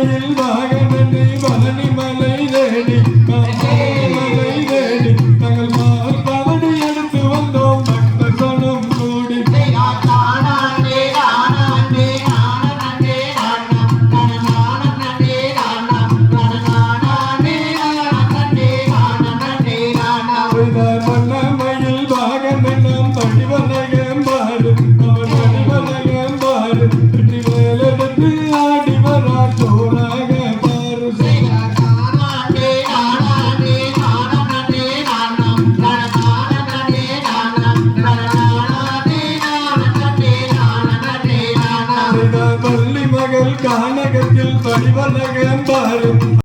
மயில் வாகனனை பழனி மலை தேடி மலை தேடி நாங்கள் மால் கவடி எடுத்து வந்தோம் பக்தர் சனம் கூடி மயில் வாகனம் படிவனகம் பாடு அவன் படிவனகம் பாடு வெற்றி வேலெடுத்து ஆடி வரார் சோறாக பாரு பள்ளி மகள் கானகத்தில் படிவனகம் பாரு